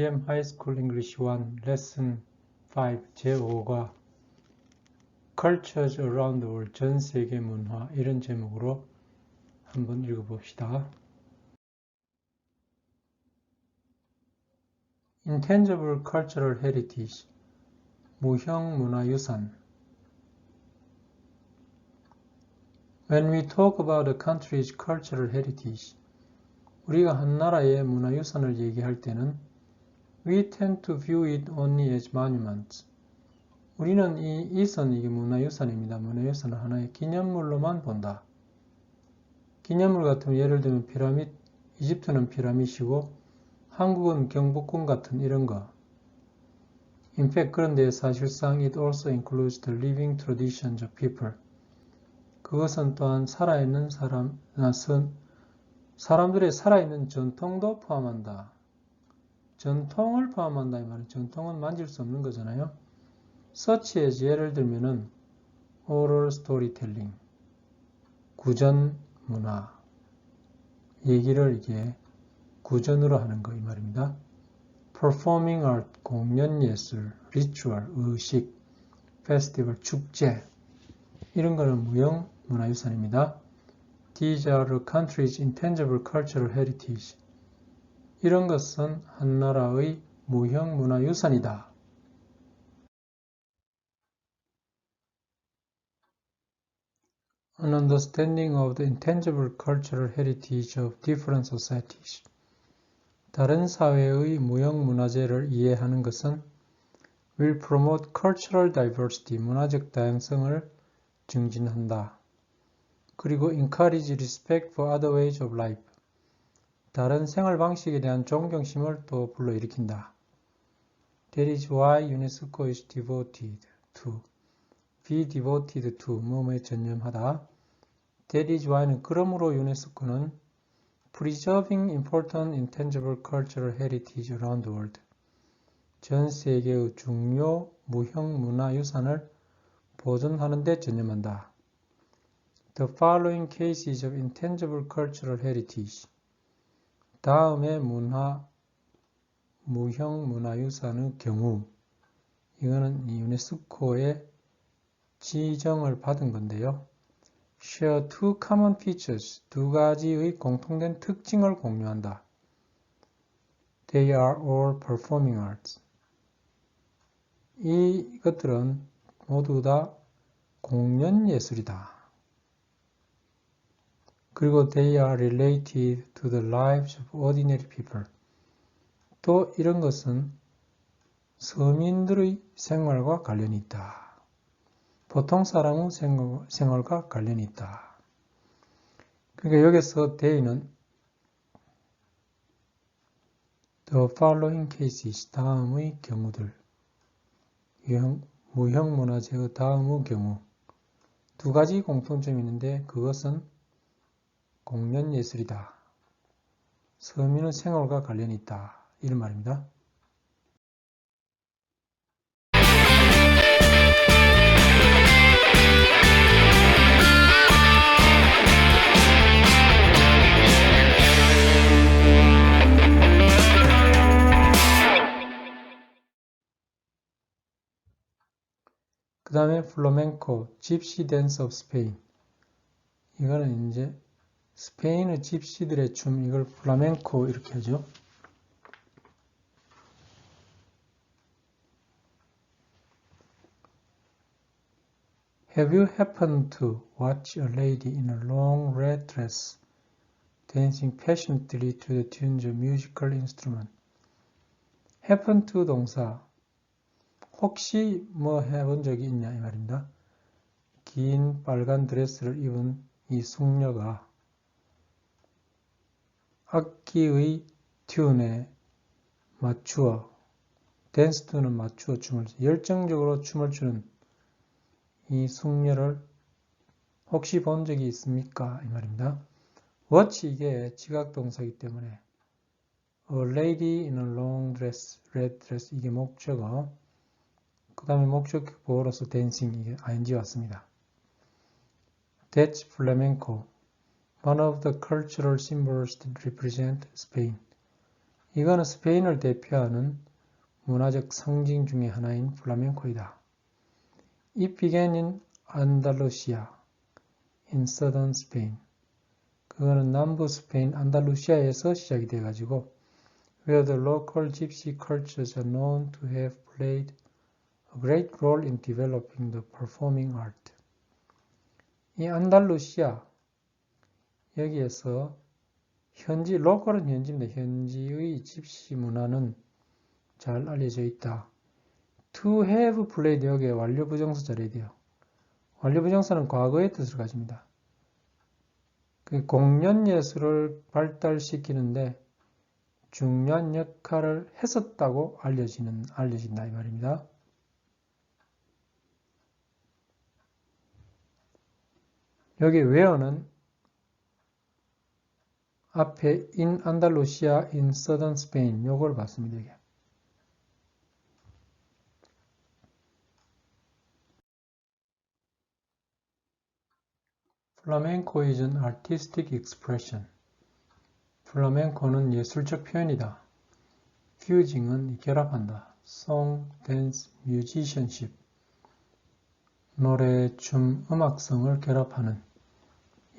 UM 하이스쿨 잉글리시 1 레슨 5 제5과 Cultures Around the World 전 세계 문화 이런 제목으로 한번 읽어봅시다. Intangible Cultural Heritage 무형 문화유산 When we talk about a country's cultural heritage, 우리가 한 나라의 문화유산을 얘기할 때는 we tend to view it only as monuments. 우리는 이게 문화유산입니다. 문화유산을 하나의 기념물로만 본다. 기념물 같으면 예를 들면 피라밋, 이집트는 피라밋이고 한국은 경복궁 같은 이런 거. In fact, 그런데 사실상 it also includes the living traditions of people. 그것은 또한 살아있는 사람들의 살아있는 전통도 포함한다. 전통을 포함한다 이 말은 전통은 만질 수 없는 거잖아요. such as 예를 들면은 oral storytelling, 구전 문화, 얘기를 이게 구전으로 하는 거 이 말입니다. performing art, 공연 예술, ritual, 의식, festival, 축제 이런 거는 무형 문화유산입니다. These are a country's intangible cultural heritage. 이런 것은 한 나라의 무형 문화유산이다. An understanding of the intangible cultural heritage of different societies. 다른 사회의 무형 문화재를 이해하는 것은 will promote cultural diversity, 문화적 다양성을 증진한다. 그리고 encourage respect for other ways of life. 다른 생활 방식에 대한 존경심을 또 불러일으킨다. That is why UNESCO is devoted to. be devoted to, 뭐뭐에 전념하다. That is why는 그러므로 유네스코는 preserving important intangible cultural heritage around the world. 전 세계의 중요 무형 문화 유산을 보존하는 데 전념한다. The following cases of intangible cultural heritage. 다음의 무형 문화유산의 경우, 이거는 유네스코의 지정을 받은 건데요. Share two common features, 두 가지의 공통된 특징을 공유한다. They are all performing arts. 이것들은 모두 다 공연 예술이다. 그리고 they are related to the lives of ordinary people. 또 이런 것은 서민들의 생활과 관련이 있다. 보통 사람의 생활과 관련이 있다. 그러니까 여기서 they는 the following cases, 다음의 경우들, 무형 문화재의 다음의 경우 두 가지 공통점이 있는데 그것은 공연 예술이다. 서민의 생활과 관련이 있다. 이런 말입니다. 그 다음에 플라멩코, 집시 댄스 오브 스페인. 이거는 이제 스페인의 집시들의 춤, 이걸 플라멩코 이렇게 하죠. Have you happened to watch a lady in a long red dress dancing passionately to the tunes of musical instrument? happen to 동사. 혹시 뭐 해본 적이 있냐 이 말입니다. 긴 빨간 드레스를 입은 이 숙녀가 악기의 튠에 맞추어 댄스 튠은 맞추어 열정적으로 춤을 추는 이 숙녀를 혹시 본 적이 있습니까? 이 말입니다. watch 이게 지각동사이기 때문에 a lady in a long dress, red dress 이게 목적어 그 다음에 목적보어로서 dancing 이게 ing 왔습니다. That's flamenco, one of the cultural symbols that represent Spain. 이거는 스페인을 대표하는 문화적 상징 중의 하나인 플라멩코이다. It began in Andalusia, in southern Spain. 그거는 남부 스페인 안달루시아에서 시작이 돼가지고 where the local gypsy cultures are known to have played a great role in developing the performing art. 이 안달루시아 여기에서 현지 로컬은 현지입니다. 현지의 집시 문화는 잘 알려져 있다. To have played 여기에 완료 부정사 자리에 돼요. 완료 부정사는 과거의 뜻을 가집니다. 그 공연 예술을 발달시키는데 중요한 역할을 했었다고 알려진다 이 말입니다. 여기 where는 앞에 in Andalusia, in southern Spain 요걸 봤습니다. 여기. Flamenco is an artistic expression. 플라멩코는 예술적 표현이다. Fusing은 결합한다. Song, dance, musicianship. 노래, 춤, 음악성을 결합하는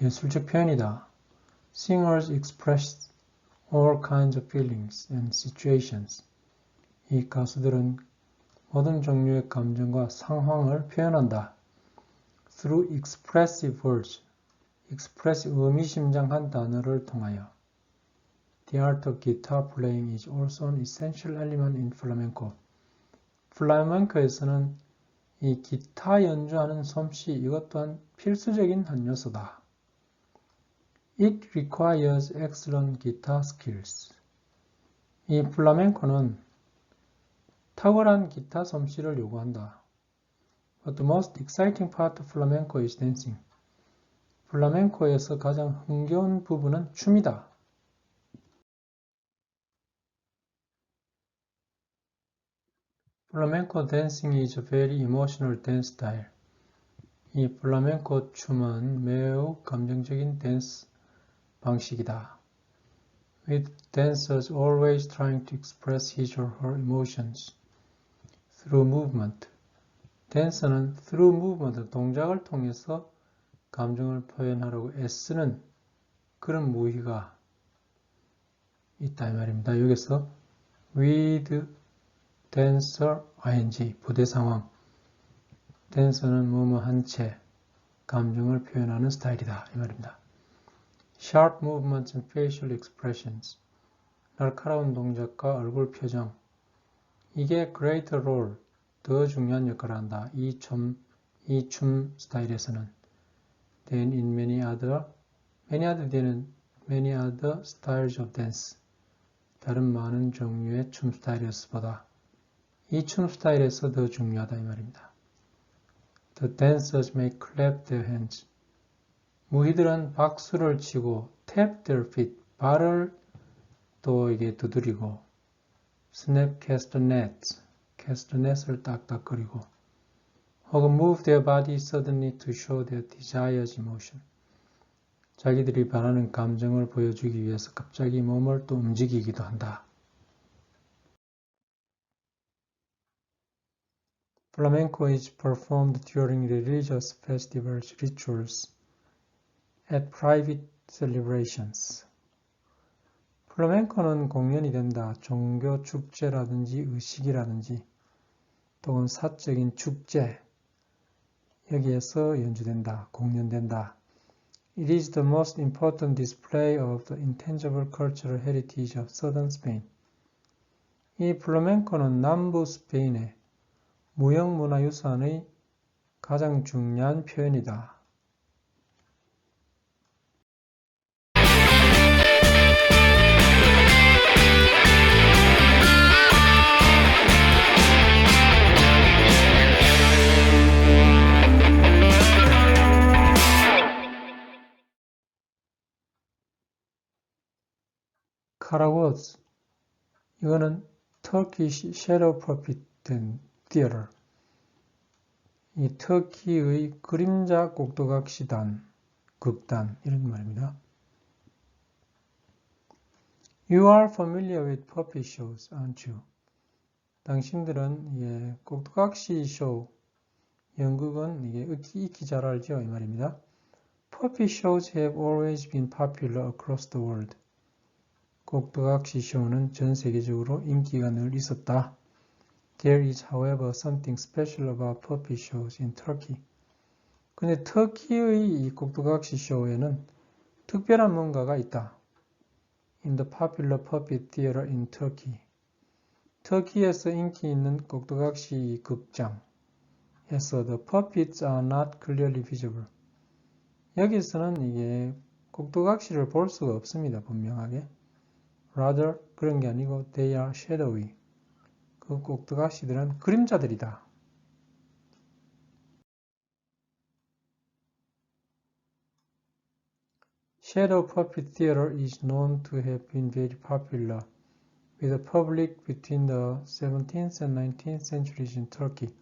예술적 표현이다. Singers express all kinds of feelings and situations. 이 가수들은 모든 종류의 감정과 상황을 표현한다. Through expressive words. expressive 의미심장한 단어를 통하여. The art of guitar playing is also an essential element in flamenco. 플라멩코에서는 이 기타 연주하는 솜씨 이것 또한 필수적인 한 요소다. It requires excellent guitar skills. 이 플라멩코는 탁월한 기타 솜씨를 요구한다. But the most exciting part of flamenco is dancing. 플라멩코에서 가장 흥겨운 부분은 춤이다. Flamenco dancing is a very emotional dance style. 이 플라멩코 춤은 매우 감정적인 댄스 방식이다. With dancers always trying to express his or her emotions through movement. 댄서는 through movement, 동작을 통해서 감정을 표현하려고 애쓰는 그런 무의가 있다 이 말입니다. 여기서 with dancer ing 부대 상황 댄서는 뭐뭐 한 채 감정을 표현하는 스타일이다 이 말입니다. Sharp movements and facial expressions 날카로운 동작과 얼굴 표정 이게 greater role 더 중요한 역할을 한다. 이 춤 스타일에서는 than in many other styles of dance 다른 많은 종류의 춤 스타일에서보다 이 춤 스타일에서 더 중요하다 이 말입니다. The dancers may clap their hands. 무희들은 박수를 치고 tap their feet. 발을 또 이게 두드리고 snap castanets. castanet을 딱딱거리고 혹은 move their body suddenly to show their desired emotion. 자기들이 바라는 감정을 보여주기 위해서 갑자기 몸을 또 움직이기도 한다. Flamenco is performed during religious festivals, rituals, at private celebrations. 플라멩코는 공연이 된다. 종교 축제라든지 의식이라든지 또는 사적인 축제 여기에서 연주된다. 공연된다. It is the most important display of the intangible cultural heritage of southern Spain. 이 플라멩코는 남부 스페인의 무형문화유산의 가장 중요한 표현이다. 카라고스 이거는 Turkish Shadow Puppet Theater 이 터키의 그림자 꼭두각시단 극단 이런 말입니다. You are familiar with puppet shows, aren't you? 당신들은 꼭두각시 쇼, 연극은 익히 잘 알죠? 이 말입니다. Puppet shows have always been popular across the world. 꼭두각시 쇼는 전 세계적으로 인기가 늘 있었다. There is, however, something special about puppet shows in Turkey. 근데 터키의 이 꼭두각시 쇼에는 특별한 뭔가가 있다. In the popular puppet theater in Turkey. 터키에서 인기 있는 꼭두각시 극장에서 the puppets are not clearly visible. 여기서는 이게 꼭두각시를 볼 수가 없습니다. 분명하게. Rather, 그런 게 아니고 they are shadowy. 그 꼭두각시들은 그림자들이다. Shadow puppet theater is known to have been very popular with the public between the 17th and 19th centuries in Turkey.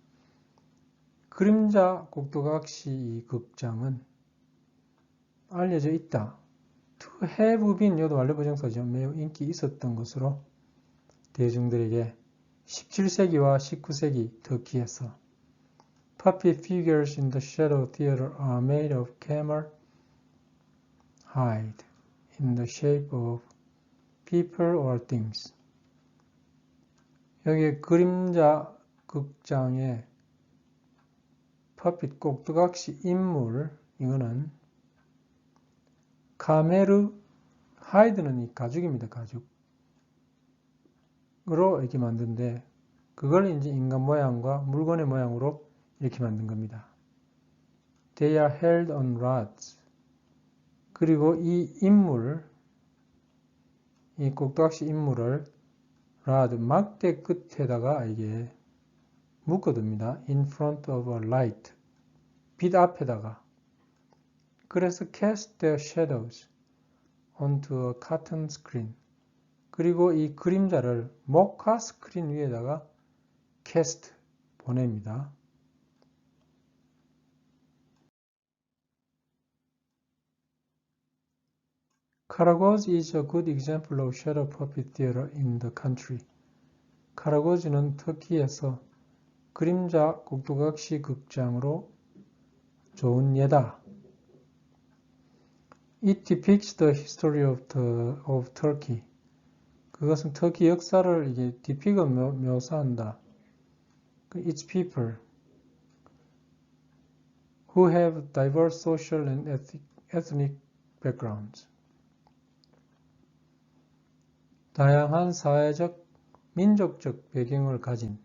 그림자 꼭두각시 극장은 알려져 있다. To have been, 이것도 완료부정사죠. 매우 인기 있었던 것으로 대중들에게 17세기와 19세기 터키에서 Puppet figures in the shadow theater are made of camel hide in the shape of people or things. 여기 그림자 극장의 퍼핏 꼭두각시 인물, 이거는 카메르 하이드는 이 가죽입니다. 가죽으로 이렇게 만든데 그걸 이제 인간 모양과 물건의 모양으로 이렇게 만든 겁니다. They are held on rods. 그리고 이 인물, 이 꼭두각시 인물을 rod, 막대 끝에다가 이게 묶어둡니다. In front of a light. 빛 앞에다가. 그래서 cast their shadows onto a cotton screen. 그리고 이 그림자를 목화 스크린 위에다가 cast 보냅니다. Karagoz is a good example of shadow puppet theater in the country. 카라고즈는 터키에서 그림자 꼭두각시 극장으로 좋은 예다. It depicts the history of Turkey. 그것은 터키 역사를 이게 묘사한다. Its people who have diverse social and ethnic backgrounds. 다양한 사회적, 민족적 배경을 가진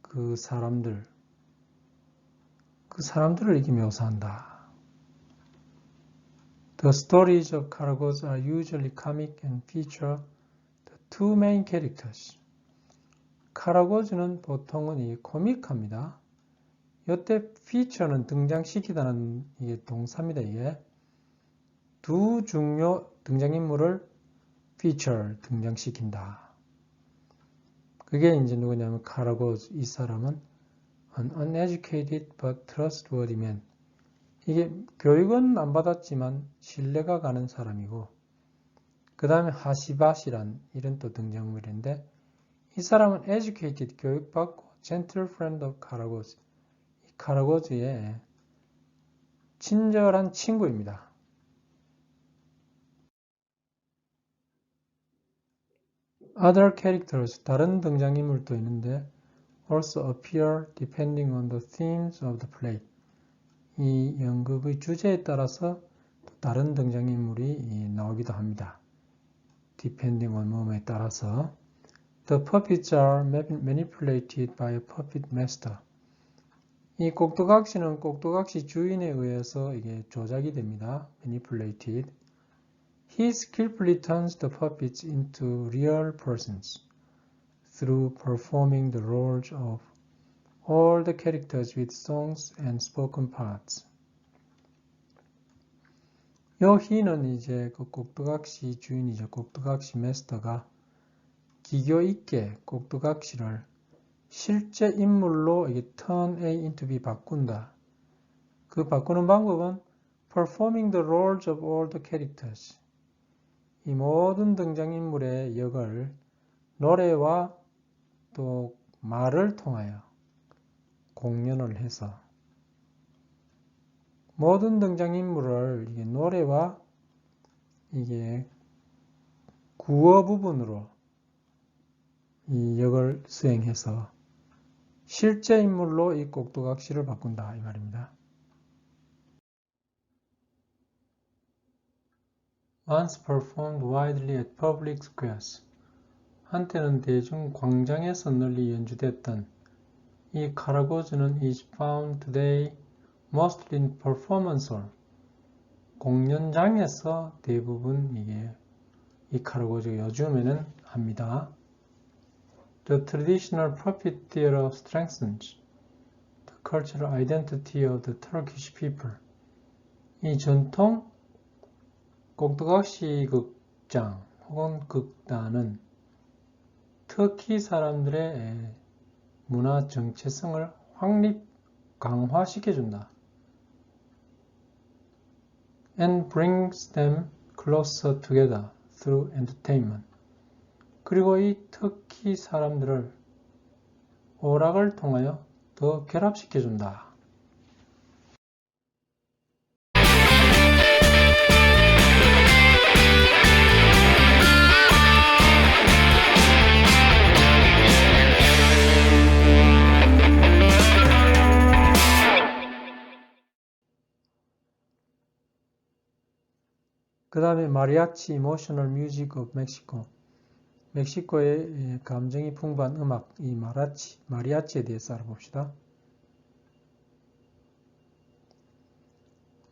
그 사람들을 이렇게 묘사한다. The stories of Karagoz are usually comic and feature the two main characters. 카라고즈는 보통은 이 코믹합니다. 이때 feature는 등장시키다는 이게 동사입니다. 이게 두 중요 등장인물을 feature 등장시킨다. 그게 이제 누구냐면 카라고즈, 이 사람은 an uneducated but trustworthy man. 이게 교육은 안 받았지만 신뢰가 가는 사람이고, 그 다음에 하시바시란 이런 또 등장인물인데, 이 사람은 educated, 교육받고 gentle friend of 카라고즈, 이 카라고즈의 친절한 친구입니다. Other characters, 다른 등장인물도 있는데 also appear depending on the themes of the play. 이 연극의 주제에 따라서 다른 등장인물이 나오기도 합니다. Depending on 뭐에 따라서. The puppets are manipulated by a puppet master. 이 꼭두각시는 꼭두각시 주인에 의해서 이게 조작이 됩니다. Manipulated. He skillfully turns the puppets into real persons through performing the roles of all the characters with songs and spoken parts. 요 he는 이제 그 꼭두각시 주인이죠. 꼭두각시 마스터가 기교 있게 꼭두각시를 실제 인물로 이게 turn A into B 바꾼다. 그 바꾸는 방법은 performing the roles of all the characters. 이 모든 등장인물의 역을 노래와 또 말을 통하여 공연을 해서 모든 등장인물을 이게 노래와 이게 구어 부분으로 이 역을 수행해서 실제 인물로 이 꼭두각시를 바꾼다 이 말입니다. Once performed widely at public squares. 한때는 대중 광장에서 널리 연주됐던 이 카라고즈는 is found today mostly in performance hall. 공연장에서 대부분 이 카라고즈가 요즘에는 합니다. The traditional puppet theater strengthens the cultural identity of the Turkish people. 이 전통 꼭두각시 극장 혹은 극단은 터키 사람들의 문화 정체성을 확립 강화시켜준다. And brings them closer together through entertainment. 그리고 이 터키 사람들을 오락을 통하여 더 결합시켜준다. 그 다음에 마리아치 Emotional Music of Mexico. 멕시코의 감정이 풍부한 음악, 이 마리아치에 대해서 알아봅시다.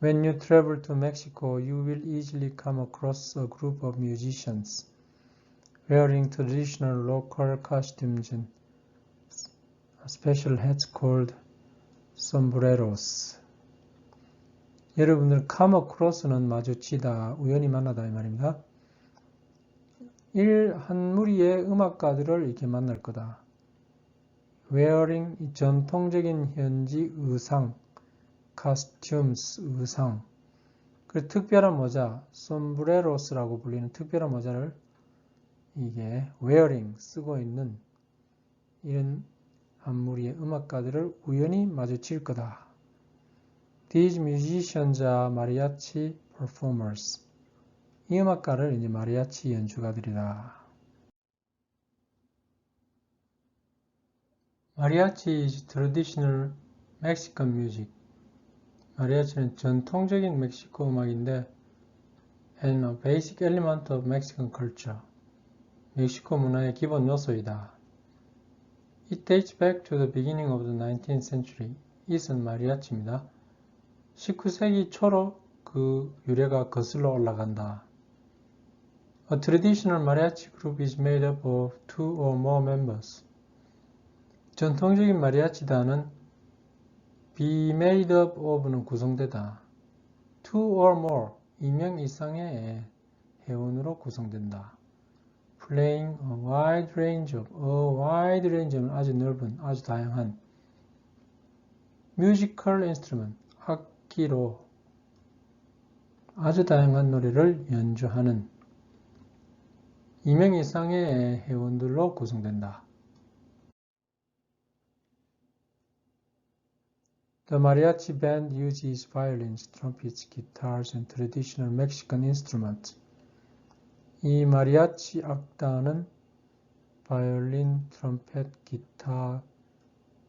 When you travel to Mexico, you will easily come across a group of musicians wearing traditional local costumes and special hats called sombreros. 여러분들 come across는 마주치다, 우연히 만나다 이 말입니다. 한 무리의 음악가들을 이렇게 만날 거다. wearing 이 전통적인 현지 의상, costumes 의상, 그 특별한 모자, sombreros라고 불리는 특별한 모자를 이게 wearing 쓰고 있는 이런 한 무리의 음악가들을 우연히 마주칠 거다. These musicians are mariachi performers. 이 음악가를 이제 마리아치 연주가들이다. Mariachi is traditional Mexican music. 마리아치는 전통적인 멕시코 음악인데 and a basic element of Mexican culture. 멕시코 문화의 기본 요소이다. It dates back to the beginning of the 19th century. 이것은 마리아치입니다. 19세기 초로 그 유래가 거슬러 올라간다. A traditional mariachi group is made up of 2 or more members. 전통적인 마리아치단은 be made up of는 구성되다. 2 or more, 2명 이상의 회원으로 구성된다. Playing a wide range는 아주 넓은, 아주 다양한 musical instrument, 악기로 아주 다양한 노래를 연주하는 2명 이상의 회원들로 구성된다. The mariachi band uses violins, trumpets, guitars, and traditional Mexican instruments. 이 마리아치 악단은 바이올린, 트럼펫, 기타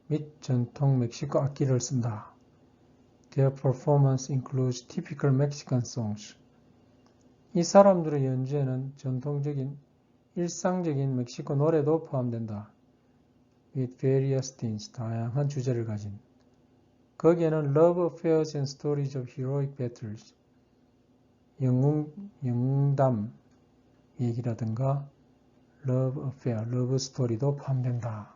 및 전통 멕시코 악기를 쓴다. Their performance includes typical Mexican songs. 이 사람들의 연주에는 전통적인 일상적인 멕시코 노래도 포함된다. With various themes, 다양한 주제를 가진. 거기에는 love affairs and stories of heroic battles, 영웅담 얘기라든가 love affair, love story도 포함된다.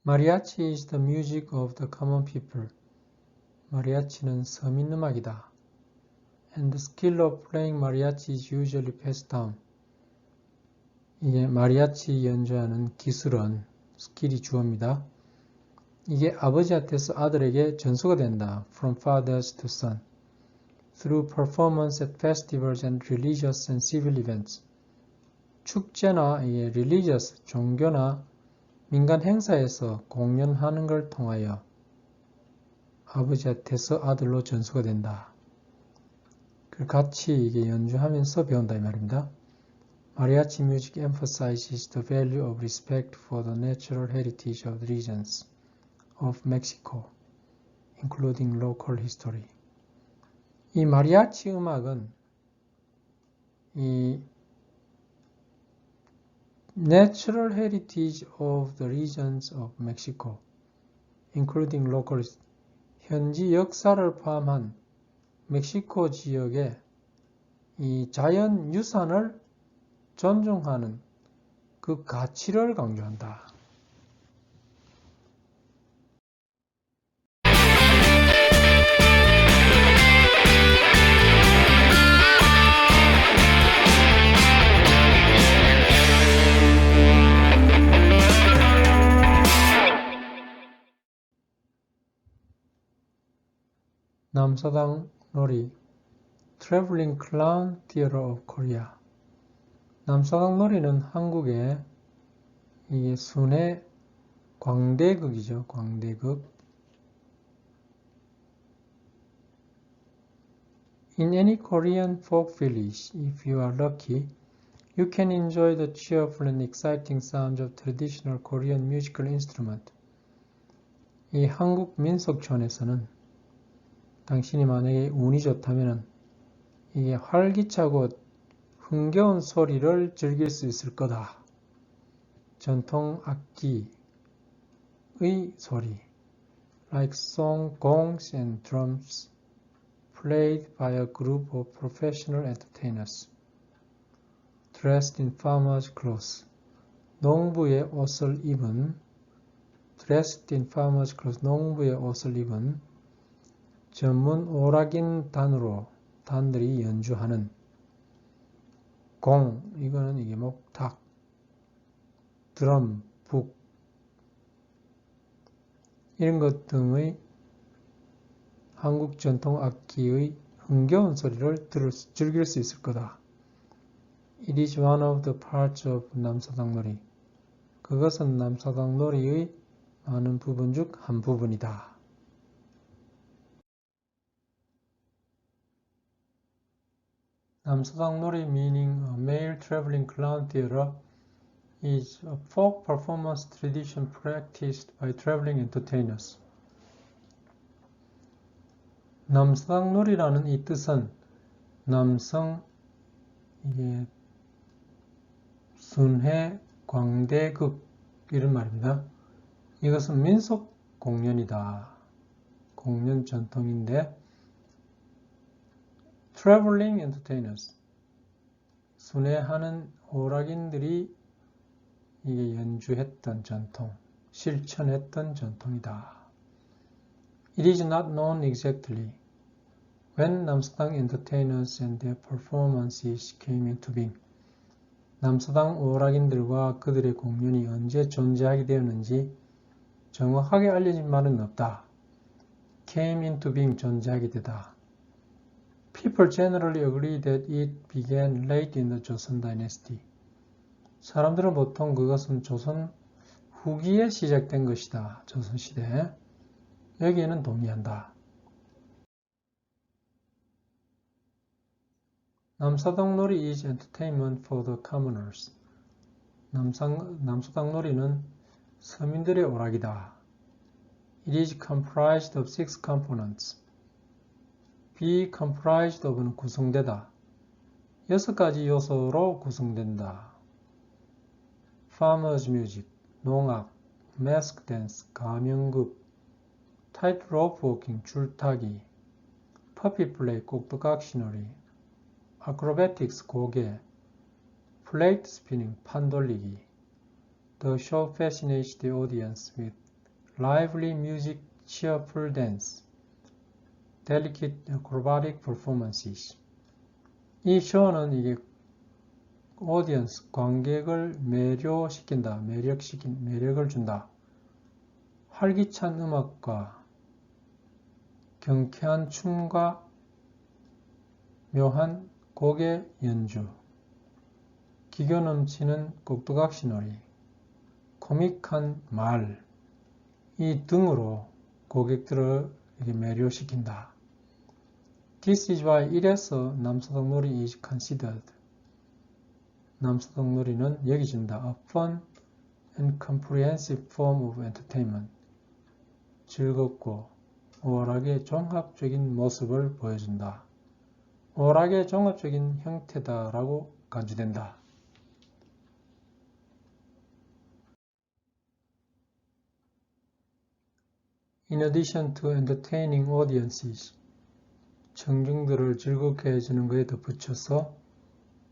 Mariachi is the music of the common people. 마리아치는 서민 음악이다. And the skill of playing mariachi is usually passed down. 이게 마리아치 연주하는 기술은 스킬이 주어입니다. 이게 아버지한테서 아들에게 전수가 된다. From fathers to son. Through performance at festivals and religious and civil events. 축제나 이게 religious, 종교나 민간 행사에서 공연하는 걸 통하여 아버지한테서 아들로 전수가 된다. 그 같이 이게 연주하면서 배운다 이 말입니다. Mariachi music emphasizes the value of respect for the natural heritage of the regions of Mexico, including local history. 이 마리아치 음악은 이 natural heritage of the regions of Mexico, including local 현지 역사를 포함한 멕시코 지역의 이 자연 유산을 존중하는 그 가치를 강조한다. 남서당 놀이 Traveling Clown Theater of Korea. 남서당 놀이는 한국의 이게 순회 광대극이죠. 광대극. In any Korean folk village, if you are lucky, you can enjoy the cheerful and exciting sounds of traditional Korean musical instrument. 이 한국 민속촌에서는 당신이 만약에 운이 좋다면 이게 활기차고 흥겨운 소리를 즐길 수 있을 거다. 전통 악기의 소리, like song, gongs and drums, played by a group of professional entertainers, dressed in farmers' clothes. 농부의 옷을 입은, dressed in farmers' clothes, 농부의 옷을 입은 전문 오락인 단들이 연주하는 공, 이거는 이게 목탁, 드럼, 북, 이런 것 등의 한국 전통 악기의 흥겨운 소리를 즐길 수 있을 거다. It is one of the parts of 남서당 놀이. 그것은 남서당 놀이의 많은 부분 중 한 부분이다. 남서당 놀이 meaning a male traveling clown theater is a folk performance tradition practiced by traveling entertainers. 남서당 놀이라는 이 뜻은 남성 이게 순회 광대극 이런 말입니다. 이것은 민속 공연이다. 공연 전통인데 traveling entertainers 순회하는 오락인들이 이게 연주했던 전통, 실천했던 전통이다. It is not known exactly when 남서당 entertainers and their performances came into being. 남서당 오락인들과 그들의 공연이 언제 존재하게 되었는지 정확하게 알려진 바는 없다. Came into being, 존재하게 되다. People generally agree that it began late in the Joseon dynasty. 사람들은 보통 그것은 조선 후기에 시작된 것이다. 조선시대. 여기에는 동의한다. 남서당 놀이 is entertainment for the commoners. 남서당 놀이는 서민들의 오락이다. It is comprised of 6 components. be comprised of는 구성되다. 6가지 요소로 구성된다. farmers music, 농악, mask dance, 가면극, tightrope walking, 줄타기, puppet play, 꼭두각시놀이, acrobatics, 고개, plate spinning, 판 돌리기. The show fascinates the audience with lively music, cheerful dance, delicate acrobatic performances. 이 쇼는 이게 audience, 관객을 매료시킨다, 매력을 준다. 활기찬 음악과 경쾌한 춤과 묘한 곡의 연주, 기교 넘치는 꼭두각시놀이, 코믹한 말, 이 등으로 고객들을 매료시킨다. This is why 이래서 남서동놀이 is considered. 남서동놀이는 여겨진다. A fun and comprehensive form of entertainment. 즐겁고 오락의 종합적인 모습을 보여준다. 오락의 종합적인 형태다라고 간주된다. In addition to entertaining audiences, 청중들을 즐겁게 해주는 것에 덧붙여서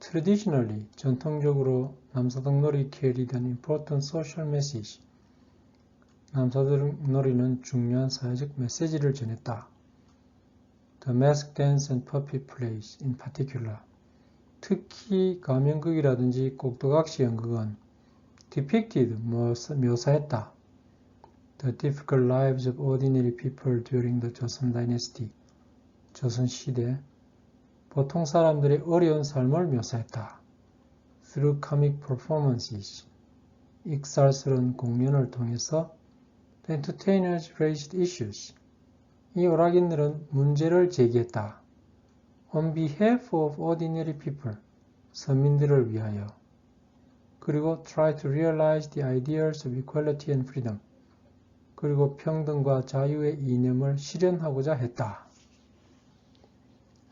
traditionally, 전통적으로 남서동놀이 carried an important social message. 남서동놀이는 중요한 사회적 메시지를 전했다. The mask dance and puppet plays in particular. 특히 가면극이라든지 꼭두각시 연극은 depicted, 묘사했다. The difficult lives of ordinary people during the Joseon Dynasty. 조선시대 보통 사람들의 어려운 삶을 묘사했다. Through comic performances. 익살스러운 공연을 통해서 the entertainers raised issues. 이 오락인들은 문제를 제기했다. On behalf of ordinary people. 서민들을 위하여. 그리고 try to realize the ideals of equality and freedom. 그리고 평등과 자유의 이념을 실현하고자 했다.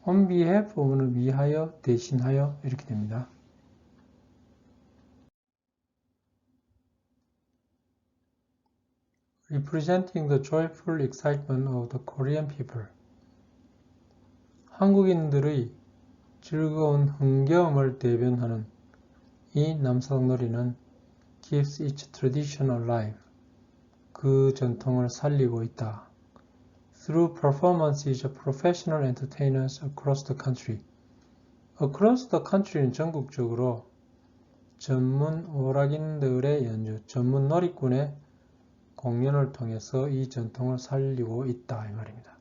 On behalf of는 위하여, 대신하여 이렇게 됩니다. Representing the joyful excitement of the Korean people. 한국인들의 즐거운 흥겨움을 대변하는 이 남서동놀이는 keeps its tradition alive. 그 전통을 살리고 있다. Through performances of professional entertainers across the country. Across the country는 전국적으로 전문 오락인들의 연주, 전문 놀이꾼의 공연을 통해서 이 전통을 살리고 있다 이 말입니다.